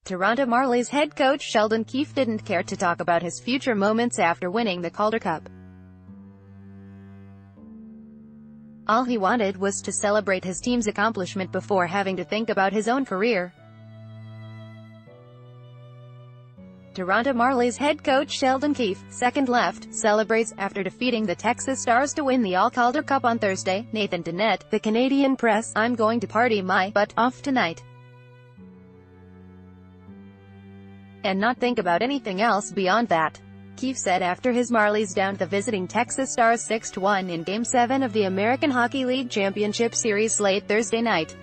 Toronto Marlies head coach Sheldon Keefe didn't care to talk about his future moments after winning the Calder Cup. All he wanted was to celebrate his team's accomplishment before having to think about his own career. Toronto Marlies head coach Sheldon Keefe, second left, celebrates after defeating the Texas Stars to win the Calder Cup on Thursday. Nathan Dennett, the Canadian Press, "I'm going to party my butt off tonight and not think about anything else beyond that," Keefe said after his Marlies downed the visiting Texas Stars 6-1 in Game 7 of the American Hockey League Championship Series late Thursday night.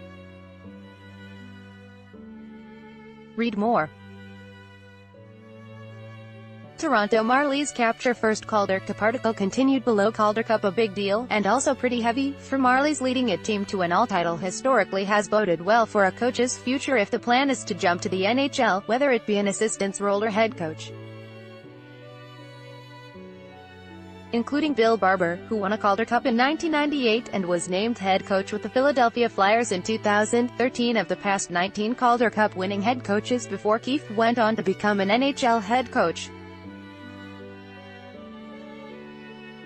Read more. Toronto Marlies capture first Calder Cup. Article continued below. Calder Cup a big deal, and also pretty heavy, for Marlies. Leading a team to an all-title historically has boded well for a coach's future if the plan is to jump to the NHL, whether it be an assistant's role or head coach. Including Bill Barber, who won a Calder Cup in 1998 and was named head coach with the Philadelphia Flyers in 2000, 13 of the past 19 Calder Cup winning head coaches before Keefe went on to become an NHL head coach.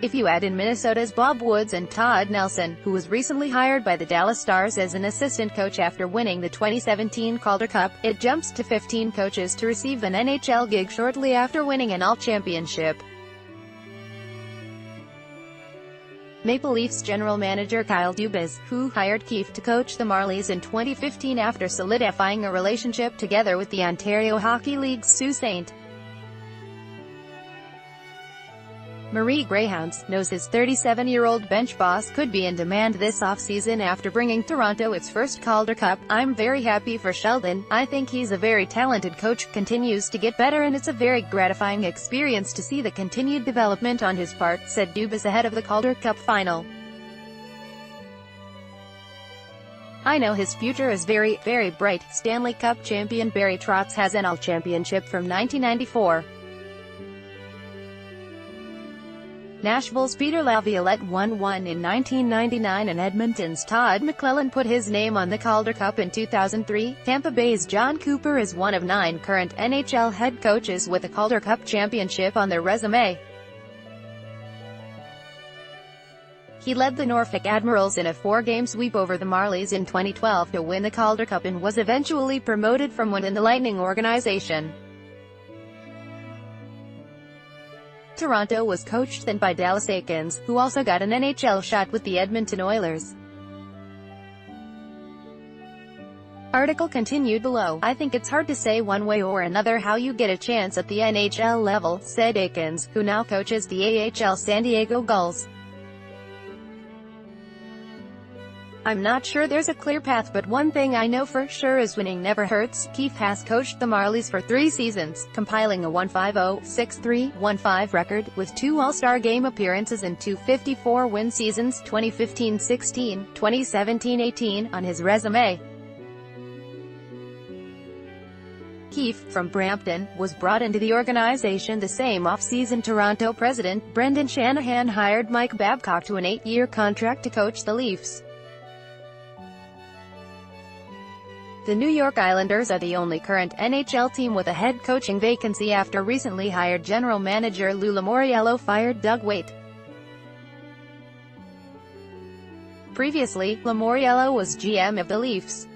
If you add in Minnesota's Bob Woods and Todd Nelson, who was recently hired by the Dallas Stars as an assistant coach after winning the 2017 Calder Cup, it jumps to 15 coaches to receive an NHL gig shortly after winning an All-Championship. Maple Leafs general manager Kyle Dubas, who hired Keefe to coach the Marlies in 2015 after solidifying a relationship together with the Ontario Hockey League's Sault Ste. Marie Greyhounds, knows his 37-year-old bench boss could be in demand this offseason after bringing Toronto its first Calder Cup. "I'm very happy for Sheldon. I think he's a very talented coach, continues to get better, and it's a very gratifying experience to see the continued development on his part," said Dubas ahead of the Calder Cup final. "I know his future is very, very bright." Stanley Cup champion Barry Trotz has an All-Championship from 1994. Nashville's Peter Laviolette won one in 1999, and Edmonton's Todd McLellan put his name on the Calder Cup in 2003. Tampa Bay's John Cooper is one of 9 current NHL head coaches with a Calder Cup championship on their resume. He led the Norfolk Admirals in a 4-game sweep over the Marlies in 2012 to win the Calder Cup and was eventually promoted from within the Lightning organization. Toronto was coached then by Dallas Eakins, who also got an NHL shot with the Edmonton Oilers. Article continued below. "I think it's hard to say one way or another how you get a chance at the NHL level," said Eakins, who now coaches the AHL San Diego Gulls. "I'm not sure there's a clear path, but one thing I know for sure is winning never hurts." Keefe has coached the Marlies for 3 seasons, compiling a 150, 63, 15 record, with 2 All-Star Game appearances and 2 54-win seasons, 2015-16, 2017-18, on his resume. Keefe, from Brampton, was brought into the organization the same off-season. Toronto president Brendan Shanahan hired Mike Babcock to an 8-year contract to coach the Leafs. The New York Islanders are the only current NHL team with a head coaching vacancy after recently hired general manager Lou Lamoriello fired Doug Weight. Previously, Lamoriello was GM of the Leafs.